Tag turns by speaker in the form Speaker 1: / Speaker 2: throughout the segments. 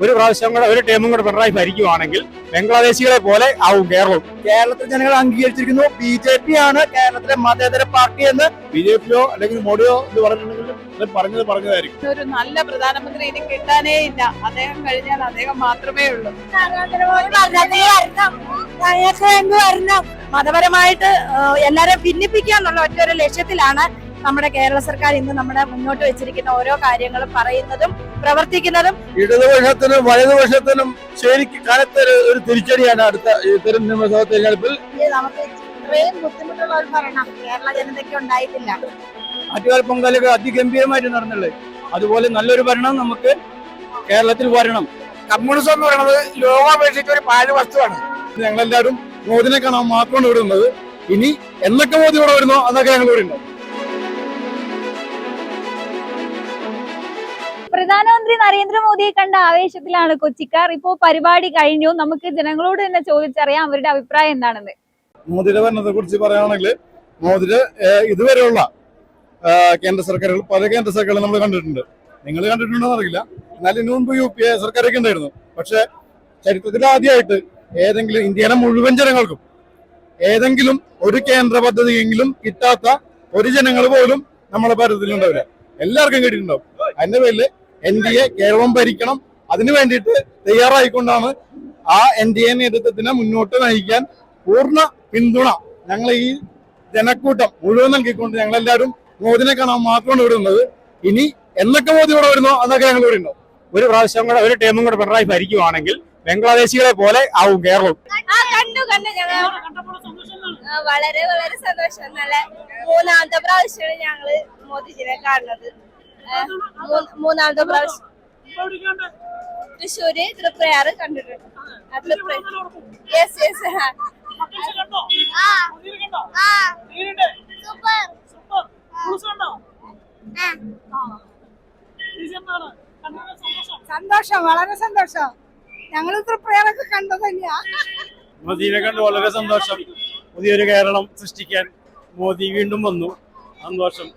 Speaker 1: ഒരു പ്രാവശ്യം കൂടെ ഒരു ടൈമും കൂടെ പിണറായി ഭരിക്കുവാണെങ്കിൽ ബംഗ്ലാദേശികളെ പോലെ ആവും കേരളം.
Speaker 2: കേരളത്തിൽ ജനങ്ങൾ അംഗീകരിച്ചിരിക്കുന്നു BJP ആണ് കേരളത്തിലെ മതേതര പാർട്ടി എന്ന്.
Speaker 3: BJP-യോ അല്ലെങ്കിൽ മോഡിയോ എന്ന് പറഞ്ഞിട്ടുണ്ടെങ്കിൽ പറഞ്ഞതായിരിക്കും.
Speaker 4: ഒരു നല്ല പ്രധാനമന്ത്രി ഇനി കിട്ടാനേ ഇല്ല. അദ്ദേഹം കഴിഞ്ഞാൽ അദ്ദേഹം മാത്രമേ ഉള്ളൂ.
Speaker 5: മതപരമായിട്ട് എല്ലാരെയും ഭിന്നിപ്പിക്കുക എന്നുള്ള ഒറ്റൊരു ലക്ഷ്യത്തിലാണ് നമ്മുടെ കേരള സർക്കാർ ഇന്ന് നമ്മുടെ മുന്നോട്ട് വെച്ചിരിക്കുന്ന ഓരോ കാര്യങ്ങളും പറയുന്നതും പ്രവർത്തിക്കുന്നതും.
Speaker 3: ഇടതുപക്ഷത്തിനും വലതുപക്ഷത്തിനും ശരിക്കും കനത്ത ഒരു തിരിച്ചടിയാണ് അടുത്ത ഇത്തരം നിയമസഭാ തെരഞ്ഞെടുപ്പിൽ.
Speaker 5: നമുക്ക് ഇത്രയും ബുദ്ധിമുട്ടുള്ള ഒരു ഭരണം കേരള ജനതയ്ക്ക് ഉണ്ടായിട്ടില്ല.
Speaker 3: ആറ്റുകാൽ പൊങ്കാലൊക്കെ അതിഗംഭീരമായിട്ട് നടന്നുള്ളത്. അതുപോലെ നല്ലൊരു ഭരണം നമുക്ക് കേരളത്തിൽ വരണം.
Speaker 2: കമ്മ്യൂണിസം എന്ന് പറയുന്നത് ലോകാപേക്ഷിച്ച് ഒരു പാഴ് വസ്തുവാണ്.
Speaker 3: ഞങ്ങളെല്ലാവരും മോദിനെ കാണാൻ മാത്രമാണ് ഇവിടെ ഉള്ളത്. ഇനി എന്നൊക്കെ മോദി ഇവിടെ വരുന്നോ അതൊക്കെ ഞങ്ങൾ ഇവിടെ ഉണ്ടാവും.
Speaker 6: പ്രധാനമന്ത്രി നരേന്ദ്രമോദിയെ കണ്ട ആവേശത്തിലാണ് കൊച്ചിക്കാർ. ഇപ്പോ പരിപാടി കഴിഞ്ഞു. നമുക്ക് ജനങ്ങളോട് തന്നെ ചോദിച്ചറിയാം അവരുടെ അഭിപ്രായം എന്താണെന്ന്.
Speaker 3: മോദിയുടെ ഭരണത്തെ കുറിച്ച് പറയുകയാണെങ്കിൽ മോദിയുടെ ഇതുവരെയുള്ള കേന്ദ്ര സർക്കാരുകൾ പല കേന്ദ്ര സർക്കാരുകൾ നമ്മൾ കണ്ടിട്ടുണ്ട്. നിങ്ങൾ കണ്ടിട്ടുണ്ടോ എന്നറിയില്ല. എന്നാൽ ഇതിനു മുൻപ് UPA സർക്കാരൊക്കെ ഉണ്ടായിരുന്നു. പക്ഷെ ചരിത്രത്തിൽ ആദ്യമായിട്ട് ഏതെങ്കിലും ഇന്ത്യയിലെ മുഴുവൻ ജനങ്ങൾക്കും ഏതെങ്കിലും ഒരു കേന്ദ്ര പദ്ധതിയെങ്കിലും കിട്ടാത്ത ഒരു ജനങ്ങൾ പോലും നമ്മളെ ഭാരതത്തിലുണ്ടാവില്ല. എല്ലാവർക്കും കിട്ടിയിട്ടുണ്ടാവും. അതിന്റെ പേരിൽ NDA കേരളം ഭരിക്കണം. അതിനു വേണ്ടിയിട്ട് തയ്യാറായിക്കൊണ്ടാണ് ആ NDA നേതൃത്വത്തിനെ മുന്നോട്ട് നയിക്കാൻ പൂർണ്ണ പിന്തുണ ഞങ്ങൾ ഈ ജനക്കൂട്ടം മുഴുവൻ നൽകിക്കൊണ്ട് ഞങ്ങളെല്ലാവരും മോദിനെ കാണാൻ മാത്രമാണ് ഇവിടെ ഉള്ളത്. ഇനി എന്നൊക്കെ മോദി ഇവിടെ വരുന്നോ അതൊക്കെ ഞങ്ങൾ ഇവിടെ ഉണ്ടാവും.
Speaker 1: ഒരു പ്രാവശ്യം കൂടെ ഒരു ടൈമും കൂടെ പിണറായി ഭരിക്കുവാണെങ്കിൽ ബംഗ്ലാദേശികളെ പോലെ ആവും കേരളം.
Speaker 5: വളരെ വളരെ സന്തോഷം. നല്ല മൂന്നാമത്തെ പ്രാവശ്യമാണ് ഞങ്ങള് മോദിജിനെ കാണുന്നത്. മൂന്നാമത്തെ പ്രാവശ്യം തൃശ്ശൂര് തൃപ്രയാറ് കണ്ടിട്ടുണ്ട്.
Speaker 4: സന്തോഷം, വളരെ സന്തോഷം. ഞങ്ങൾ തൃപ്രയാറൊക്കെ കണ്ടത് തന്നെയാ.
Speaker 1: മോദിനെ കണ്ട് വളരെ സന്തോഷം. പുതിയൊരു കേരളം സൃഷ്ടിക്കാൻ മോദി വീണ്ടും വന്നു. സന്തോഷം.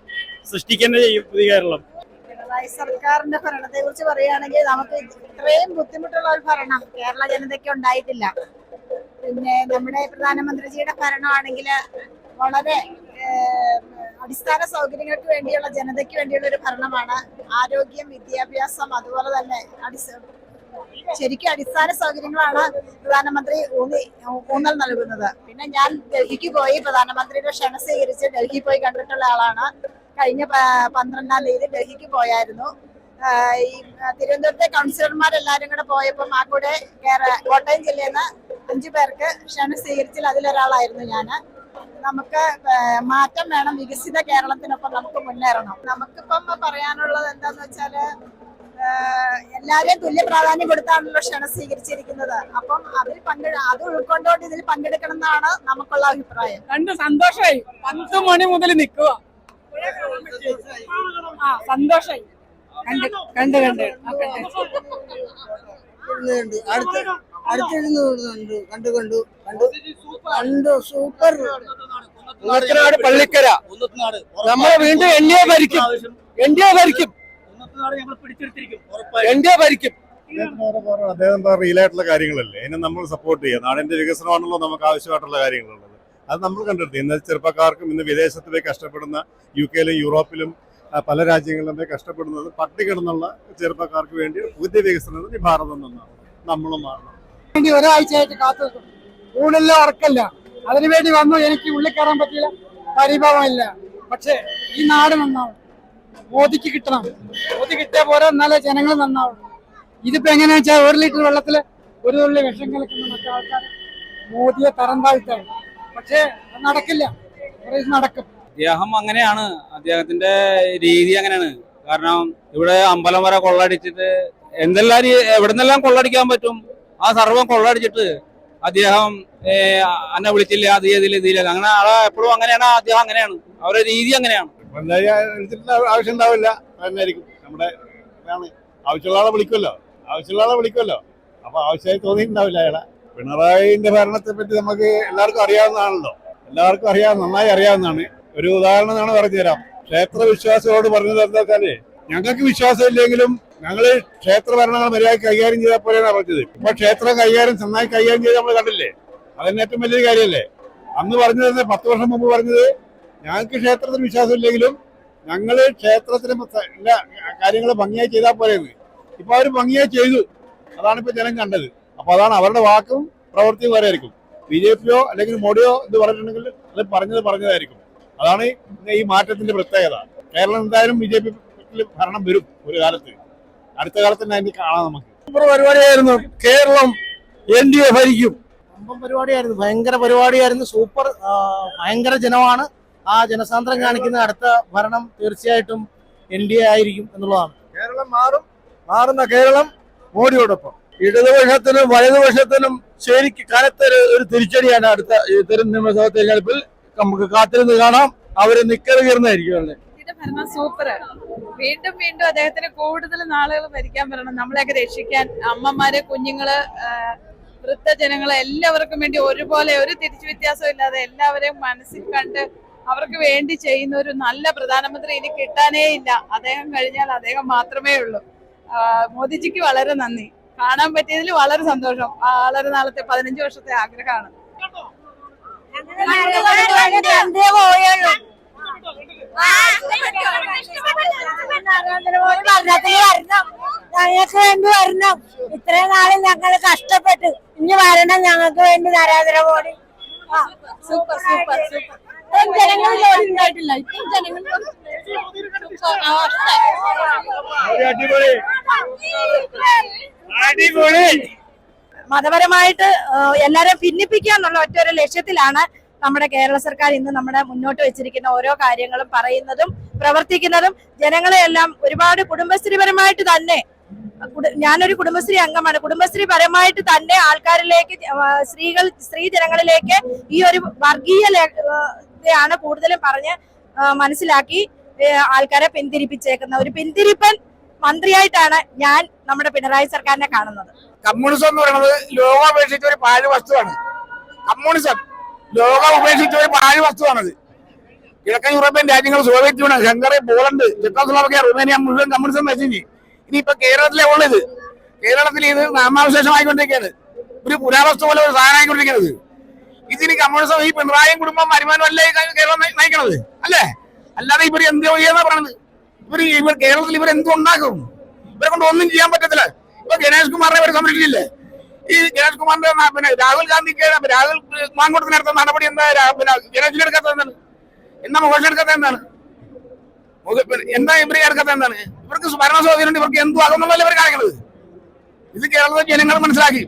Speaker 1: സൃഷ്ടിക്കാൻ ചെയ്യും പുതിയ കേരളം.
Speaker 5: പിണറായി സർക്കാരിന്റെ ഭരണത്തെ കുറിച്ച് പറയുകയാണെങ്കിൽ നമുക്ക് ഇത്രയും ബുദ്ധിമുട്ടുള്ള ഒരു ഭരണം കേരള ജനതയ്ക്ക് ഉണ്ടായിട്ടില്ല. പിന്നെ നമ്മുടെ പ്രധാനമന്ത്രിജിയുടെ ഭരണമാണെങ്കിൽ വളരെ അടിസ്ഥാന സൗകര്യങ്ങൾക്ക് വേണ്ടിയുള്ള ജനതയ്ക്ക് വേണ്ടിയുള്ള ഒരു ഭരണമാണ്. ആരോഗ്യം, വിദ്യാഭ്യാസം, അതുപോലെ തന്നെ ശരിക്കും അടിസ്ഥാന സൗകര്യങ്ങളാണ് പ്രധാനമന്ത്രി ഊന്നൽ നൽകുന്നത്. പിന്നെ ഞാൻ ഡൽഹിക്ക് പോയി പ്രധാനമന്ത്രിയുടെ ക്ഷണം സ്വീകരിച്ച് ഡൽഹി പോയി കണ്ടിട്ടുള്ള ആളാണ്. കഴിഞ്ഞ 12-ാം തീയതി ഡൽഹിക്ക് പോയായിരുന്നു. ഈ തിരുവനന്തപുരത്തെ കൗൺസിലർമാരെല്ലാരും കൂടെ പോയപ്പോൾ ആ കൂടെ കോട്ടയം ജില്ലയിൽ നിന്ന് 5 പേർക്ക് ക്ഷണം സ്വീകരിച്ചാൽ അതിലൊരാളായിരുന്നു ഞാൻ. നമുക്ക് മാറ്റം വേണം. വികസിത കേരളത്തിനൊപ്പം നമുക്ക് മുന്നേറണം. നമുക്കിപ്പം പറയാനുള്ളത് എന്താന്ന് വെച്ചാല് എല്ലാരെയും തുല്യ പ്രാധാന്യം കൊടുത്താണല്ലോ ക്ഷണം സ്വീകരിച്ചിരിക്കുന്നത്. അപ്പം അത് ഉൾക്കൊണ്ടുകൊണ്ട് ഇതിൽ പങ്കെടുക്കണം എന്നാണ് നമുക്കുള്ള അഭിപ്രായം.
Speaker 4: കണ്ട് സന്തോഷമായി. 10 മണി മുതൽ നിൽക്കുക. സന്തോഷമായി. കണ്ട്
Speaker 2: സൂപ്പർ. പള്ളിക്കര നമ്മളെ വീണ്ടും NDA ഭരിക്കും.
Speaker 3: അദ്ദേഹം റിയൽ ആയിട്ടുള്ള കാര്യങ്ങളല്ലേ അതിനെ നമ്മൾ സപ്പോർട്ട് ചെയ്യുക. നാടിന്റെ വികസനമാണല്ലോ നമുക്ക് ആവശ്യമായിട്ടുള്ള കാര്യങ്ങളുള്ളത്. അത് നമ്മൾ കണ്ടെടുത്തു. ഇന്ന് ചെറുപ്പക്കാർക്കും ഇന്ന് വിദേശത്ത് പോയി കഷ്ടപ്പെടുന്ന UK-യിലും യൂറോപ്പിലും പല രാജ്യങ്ങളിലും പോയി കഷ്ടപ്പെടുന്നത് പട്ടിണി കിടന്നുള്ള ചെറുപ്പക്കാർക്ക് വേണ്ടി പുതിയ വികസനത്തിന് ഭാരതം നിന്നാണ് നമ്മളും മാറണം.
Speaker 2: ഒരാഴ്ചയായിട്ട് കാത്തു ഊണില്ല, ഉറക്കല്ല. അതിനുവേണ്ടി വന്നു. എനിക്ക് ഉള്ളിൽ കയറാൻ പറ്റില്ല, പരിഭവമില്ല. പക്ഷെ ഈ നാട് നന്നാവും. മോദിക്ക് കിട്ടണം. മോദി കിട്ടിയാൽ പോരാ, എന്നാലേ ജനങ്ങൾ നന്നാവും. ഇതിപ്പോ എങ്ങനെയാ വെച്ചാൽ 1 ലിറ്റർ വെള്ളത്തില് ഒരു തുള്ളി വിഷം കലക്കുന്ന മറ്റു ആൾക്കാർ മോദിയെ തരം താഴ്ത്താണ്. പക്ഷേ നടക്കില്ല. നടക്കും.
Speaker 7: അദ്ദേഹം അങ്ങനെയാണ്. അദ്ദേഹത്തിന്റെ രീതി അങ്ങനെയാണ്. കാരണം ഇവിടെ അമ്പലം വരെ കൊള്ളടിച്ചിട്ട് എന്തെല്ലാം എവിടെന്നെല്ലാം കൊള്ളടിക്കാൻ പറ്റും ആ സർവ്വം കൊള്ളടിച്ചിട്ട് അദ്ദേഹം എന്നെ വിളിച്ചില്ല, അത് ചെയ്തില്ല, ഇതില്ല. അങ്ങനെ ആളെ എപ്പോഴും അങ്ങനെയാണ്. അദ്ദേഹം അങ്ങനെയാണ്. അവരുടെ രീതി അങ്ങനെയാണ്.
Speaker 3: ആവശ്യം ഉണ്ടാവില്ല എന്നായിരിക്കും. നമ്മുടെ ആവശ്യമുള്ള ആളെ വിളിക്കുമല്ലോ. അപ്പൊ ആവശ്യമായി തോന്നിയിട്ടുണ്ടാവില്ല അയാളെ. പിണറായിന്റെ ഭരണത്തെ പറ്റി നമുക്ക് എല്ലാവർക്കും അറിയാവുന്നതാണല്ലോ. നന്നായി അറിയാവുന്നതാണ്. ഒരു ഉദാഹരണം പറഞ്ഞു തരാം. ക്ഷേത്ര വിശ്വാസികളോട് പറഞ്ഞത് എന്താ വെച്ചാല്, ഞങ്ങൾക്ക് വിശ്വാസം ഇല്ലെങ്കിലും ഞങ്ങള് ക്ഷേത്ര ഭരണങ്ങൾ മര്യാദയ്ക്ക് കൈകാര്യം ചെയ്താൽ പോലെയാണ് പറഞ്ഞത്. ഇപ്പൊ ക്ഷേത്രം നന്നായി കൈകാര്യം ചെയ്ത് നമ്മൾ കണ്ടില്ലേ, അതിന് ഏറ്റവും വലിയൊരു കാര്യമല്ലേ. അന്ന് പറഞ്ഞത് 10 വർഷം മുമ്പ് പറഞ്ഞത് ഞങ്ങൾക്ക് ക്ഷേത്രത്തിൽ വിശ്വാസം ഇല്ലെങ്കിലും ഞങ്ങള് ക്ഷേത്രത്തിന് എല്ലാ കാര്യങ്ങളും ഭംഗിയായി ചെയ്താൽ പോലെയെന്ന്. ഇപ്പൊ അവർ ഭംഗിയായി ചെയ്തു, അതാണ് ഇപ്പൊ ജനം കണ്ടത്. അപ്പൊ അതാണ് അവരുടെ വാക്കും പ്രവൃത്തിയും വേറെ ആയിരിക്കും. BJP-യോ അല്ലെങ്കിൽ മോഡിയോ എന്ന് പറഞ്ഞിട്ടുണ്ടെങ്കിൽ അത് പറഞ്ഞതായിരിക്കും. അതാണ് ഈ മാറ്റത്തിന്റെ പ്രത്യേകത. കേരളം എന്തായാലും BJP ഭരണം വരും ഒരു കാലത്ത്, അടുത്ത കാലത്ത് തന്നെ അതിന് കാണാം നമുക്ക്.
Speaker 8: സൂപ്പർ പരിപാടിയായിരുന്നു. കേരളം NDA ഭരിക്കും. പരിപാടിയായിരുന്നു, ഭയങ്കര പരിപാടിയായിരുന്നു. സൂപ്പർ, ഭയങ്കര ജനമാണ്. ആ ജനസാന്ദ്രം കാണിക്കുന്ന അടുത്ത ഭരണം തീർച്ചയായിട്ടും NDA ആയിരിക്കും എന്നുള്ളതാണ്.
Speaker 3: കേരളം മാറുന്ന കേരളം മോഡിയോടൊപ്പം. ഇടതുപക്ഷത്തിനും വലതുപക്ഷത്തിനും ശരിക്ക് കനത്ത ഒരു തിരിച്ചടിയാണ് അടുത്ത നിയമസഭാ തെരഞ്ഞെടുപ്പിൽ നമുക്ക് കാത്തിരുന്ന് കാണാം. അവര് നിക്കറുകീർന്നായിരിക്കും.
Speaker 4: ഭരണം സൂപ്പർ. വീണ്ടും വീണ്ടും അദ്ദേഹത്തിന് കൂടുതൽ നാളുകൾ ഭരിക്കാൻ വരണം. നമ്മളെയൊക്കെ രക്ഷിക്കാൻ അമ്മമാര്, കുഞ്ഞുങ്ങള്, വൃദ്ധജനങ്ങള് എല്ലാവർക്കും വേണ്ടി ഒരുപോലെ ഒരു തിരിച്ചു വ്യത്യാസം ഇല്ലാതെ എല്ലാവരെയും മനസ്സിൽ കണ്ട് അവർക്ക് വേണ്ടി ചെയ്യുന്ന ഒരു നല്ല പ്രധാനമന്ത്രി ഇനി കിട്ടാനേ ഇല്ല. അദ്ദേഹം കഴിഞ്ഞാൽ അദ്ദേഹം മാത്രമേ ഉള്ളൂ. മോദിജിക്ക് വളരെ നന്ദി. കാണാൻ പറ്റിയതിൽ വളരെ സന്തോഷം. വളരെ നാളത്തെ 15 വർഷത്തെ ആഗ്രഹമാണ്.
Speaker 5: ഞങ്ങൾക്ക് വേണ്ടി വരണം. ഇത്രയും നാളിൽ ഞങ്ങൾ കഷ്ടപ്പെട്ട് ഇനി വരണം ഞങ്ങൾക്ക് വേണ്ടി നരേന്ദ്രമോദി. Super super super. ജനങ്ങൾ ജോലി ഉണ്ടായിട്ടില്ല. ഇപ്പം ജനങ്ങൾ മതപരമായിട്ട് എല്ലാരെയും ഭിന്നിപ്പിക്കുക എന്നുള്ള ഒറ്റൊരു ലക്ഷ്യത്തിലാണ് നമ്മുടെ കേരള സർക്കാർ ഇന്ന് നമ്മുടെ മുന്നോട്ട് വെച്ചിരിക്കുന്ന ഓരോ കാര്യങ്ങളും പറയുന്നതും പ്രവർത്തിക്കുന്നതും. ജനങ്ങളെ എല്ലാം ഒരുപാട് കുടുംബശ്രീപരമായിട്ട് തന്നെ, ഞാനൊരു കുടുംബശ്രീ അംഗമാണ്, കുടുംബശ്രീ പരമായിട്ട് തന്നെ ആൾക്കാരിലേക്ക്, സ്ത്രീ ജനങ്ങളിലേക്ക് ഈ ഒരു വർഗീയതയാണ് കൂടുതലും പറഞ്ഞ് മനസ്സിലാക്കി ആൾക്കാരെ പിന്തിരിപ്പിച്ചേക്കുന്ന ഒരു പിന്തിരിപ്പൻ മന്ത്രിയായിട്ടാണ് ഞാൻ നമ്മുടെ പിണറായി സർക്കാരിനെ കാണുന്നത്.
Speaker 8: കമ്മ്യൂണിസം എന്ന് പറയുന്നത് ലോകം ഉപേക്ഷിച്ച ഒരു പാഴ് വസ്തുവാണ്. കമ്മ്യൂണിസം ലോകം ഉപേക്ഷിച്ച ഒരു പാഴ് വസ്തുവാണത്. കിഴക്കൻ യൂറോപ്യൻ രാജ്യങ്ങൾ, Soviet union, Hungary, Poland, Czechoslovakia, Romania മുഴുവൻ കമ്മ്യൂണിസം നശിച്ചു. ഇനിയിപ്പോ കേരളത്തിലെ ഉള്ളത്, കേരളത്തിൽ ഇത് നാമാവശേഷമായിക്കൊണ്ടിരിക്കുകയാണ്. ഒരു പുരാവസ്തു പോലെ ഒരു സാധനമായിക്കൊണ്ടിരിക്കുന്നത്. ഇതിന് കമ്മ്യൂണിസം ഈ പിണറായും കുടുംബം വരുമാനം അല്ലേ കേരളം നയിക്കണത് അല്ലേ? അല്ലാതെ ഇവർ എന്ത് ചെയ്യുന്ന പറയണത്? ഇവർ കേരളത്തിൽ ഇവരെന്ത് ഉണ്ടാക്കും? ഇവരെ കൊണ്ട് ഒന്നും ചെയ്യാൻ പറ്റത്തില്ല. ഇപ്പൊ ഗണേഷ് കുമാറിനെ ഇവർ സംരക്ഷിച്ചില്ലേ? ഈ ഗണേഷ് കുമാറിന്റെ പിന്നെ രാഹുൽ ഗാന്ധിക്ക് രാഹുൽ മാങ്കൂട്ടത്തിന് എടുത്ത നടപടി എന്താ? പിന്നെ ഗണേഷിനെടുക്കാത്ത എന്താണ്? എന്നാ മുഖേഷ് എടുക്കാത്ത എന്താണ്? എന്താ ഇവർ എടുക്കാത്ത എന്താണ്? ഇവർക്ക് ഭരണ സ്വാധീനം ഇവർക്ക് എന്തു ആകുന്നുള്ളതല്ലേ ഇവർ കാണിക്കുന്നത്. ഇത് കേരളത്തിലെ ജനങ്ങൾ മനസ്സിലാക്കി.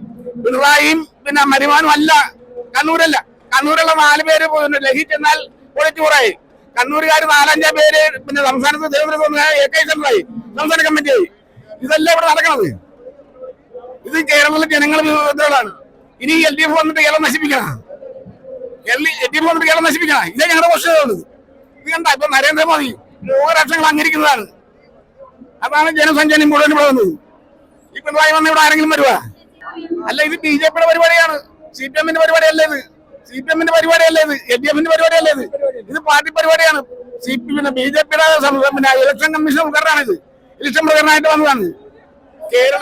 Speaker 8: പിണറായിയും പിന്നെ മരുമാനും അല്ല, കണ്ണൂരല്ല. കണ്ണൂരുള്ള 4 പേര് ലഹിച്ചെന്നാൽ പൊളിച്ചൂറായി. കണ്ണൂരുകാർ 4-5 പേര് പിന്നെ സംസ്ഥാനത്ത് തിരുവനന്തപുരത്ത് AK സെന്ററായി, സംസ്ഥാന കമ്മിറ്റിയായി. ഇതല്ല ഇവിടെ നടക്കുന്നത്. ഇത് കേരളത്തിലെ ജനങ്ങൾ വിരോധമാണ്. ഇനി LDF വന്നിട്ട് കേരളം നശിപ്പിക്കണം. LDF വന്നിട്ട് കേരളം നശിപ്പിക്കണം. ഇതേ ഞങ്ങളുടെ പ്രശ്നമാണ്. ഇത് കണ്ട ഇപ്പൊ നരേന്ദ്രമോദി ലോകരാഷ്ട്രങ്ങൾ അംഗീകരിക്കുന്നതാണ്. അതാണ് ജനസഞ്ചയം മുഴുവൻ ഇവിടെ വന്നത്. ഈ പിണറായി വന്ന ഇവിടെ ആരെങ്കിലും വരുവാ? അല്ല, ഇത് BJP-യുടെ പരിപാടിയാണ്. CPM-ന്റെ പരിപാടിയല്ല ഇത്. CPM-ന്റെ പരിപാടിയല്ല ഇത്. LDF-ന്റെ പരിപാടിയല്ല ഇത്. ഇത് പാർട്ടി പരിപാടിയാണ്. പിന്നെ BJP-യുടെ പിന്നെ ഇലക്ഷൻ കമ്മീഷൻ പ്രകടനമാണിത്. ഇലക്ഷൻ പ്രകടനമായിട്ട് വന്നതാണ്.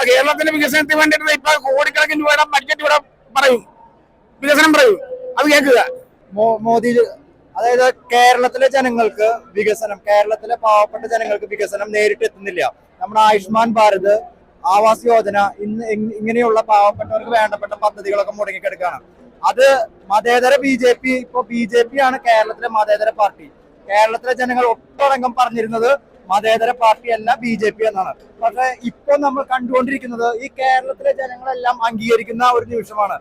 Speaker 8: കേരളത്തിന്റെ വികസനത്തിന് വേണ്ടിയിട്ട് ഇപ്പൊ കോടിക്കണക്കിന് രൂപയുടെ ബഡ്ജറ്റ് ഇവിടെ പറയും, വികസനം പറയും. അത് കേൾക്കുക.
Speaker 2: മോദി, അതായത് കേരളത്തിലെ ജനങ്ങൾക്ക് വികസനം, കേരളത്തിലെ പാവപ്പെട്ട ജനങ്ങൾക്ക് വികസനം നേരിട്ട് എത്തുന്നില്ല. നമ്മുടെ ആയുഷ്മാൻ ഭാരത്, ആവാസ് യോജന, ഇങ്ങനെയുള്ള പാവപ്പെട്ടവർക്ക് വേണ്ടപ്പെട്ട പദ്ധതികളൊക്കെ മുടങ്ങിക്കിടക്കുകയാണ്. അത് മതേതര BJP, ഇപ്പൊ BJP ആണ് കേരളത്തിലെ മതേതര പാർട്ടി. കേരളത്തിലെ ജനങ്ങൾ ഒട്ടടങ്കം പറഞ്ഞിരുന്നത് മതേതര പാർട്ടിയല്ല BJP എന്നാണ്. പക്ഷെ ഇപ്പൊ നമ്മൾ കണ്ടുകൊണ്ടിരിക്കുന്നത് ഈ കേരളത്തിലെ ജനങ്ങളെല്ലാം അംഗീകരിക്കുന്ന ഒരു നിമിഷമാണ്.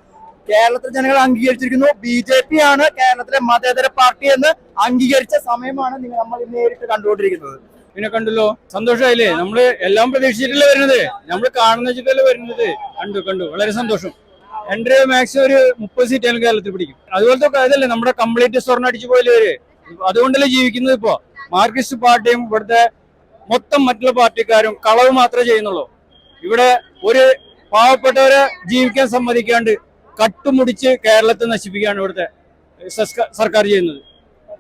Speaker 2: കേരളത്തിലെ ജനങ്ങൾ അംഗീകരിച്ചിരിക്കുന്നു BJP ആണ് കേരളത്തിലെ മതേതര പാർട്ടി എന്ന് അംഗീകരിച്ച സമയമാണ് നമ്മൾ നേരിട്ട് കണ്ടുകൊണ്ടിരിക്കുന്നത്.
Speaker 7: പിന്നെ കണ്ടല്ലോ, സന്തോഷമായില്ലേ? നമ്മള് എല്ലാം പ്രതീക്ഷിച്ചിട്ടല്ലേ വരുന്നത്, നമ്മൾ കാണുന്ന വെച്ചിട്ടല്ലേ വരുന്നത്. കണ്ടു വളരെ സന്തോഷം. എന്റെ മാക്സിമം ഒരു 30 സീറ്റാണ് കേരളത്തിൽ പിടിക്കും. അതുപോലത്തെ ഇതല്ലേ നമ്മുടെ കംപ്ലീറ്റ് സ്വർണ്ണം അടിച്ചു പോയില്ലേ അവര്. അതുകൊണ്ടല്ലേ ജീവിക്കുന്നത്. ഇപ്പോ മാർക്സിസ്റ്റ് പാർട്ടിയും ഇവിടുത്തെ മൊത്തം മറ്റുള്ള പാർട്ടിക്കാരും കളവ് മാത്രമേ ചെയ്യുന്നുള്ളൂ. ഇവിടെ ഒരു പാവപ്പെട്ടവരെ ജീവിക്കാൻ സമ്മതിക്കാണ്ട് കട്ടുമുടിച്ച് കേരളത്തെ നശിപ്പിക്കുകയാണ് ഇവിടുത്തെ സർക്കാർ ചെയ്യുന്നത്.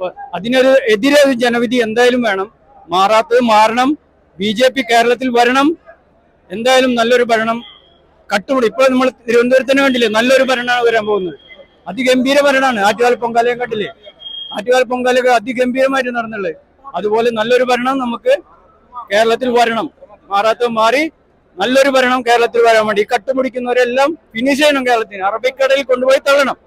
Speaker 9: അപ്പൊ അതിനൊരു എതിരെ ഒരു ജനവിധി എന്തായാലും വേണം. മാറാത്തത് മാറണം. BJP കേരളത്തിൽ വരണം. എന്തായാലും നല്ലൊരു ഭരണം കട്ടുപിടി. ഇപ്പോൾ നമ്മൾ തിരുവനന്തപുരത്തിന് വേണ്ടിയില്ലേ നല്ലൊരു ഭരണമാണ് വരാൻ പോകുന്നത്. അതിഗംഭീര ഭരണമാണ്. ആറ്റുകാൽ പൊങ്കാലയും കണ്ടില്ലേ? ആറ്റുകാൽ പൊങ്കാലയൊക്കെ അതിഗംഭീരമായിട്ട് നടന്നുള്ളത്. അതുപോലെ നല്ലൊരു ഭരണം നമുക്ക് കേരളത്തിൽ വരണം. മാറാത്തത് മാറി നല്ലൊരു ഭരണം കേരളത്തിൽ വരാൻ വേണ്ടി കട്ടുപിടിക്കുന്നവരെല്ലാം ഫിനിഷ് ചെയ്യണം. കേരളത്തിന് അറബിക്കടലിൽ കൊണ്ടുപോയി തള്ളണം.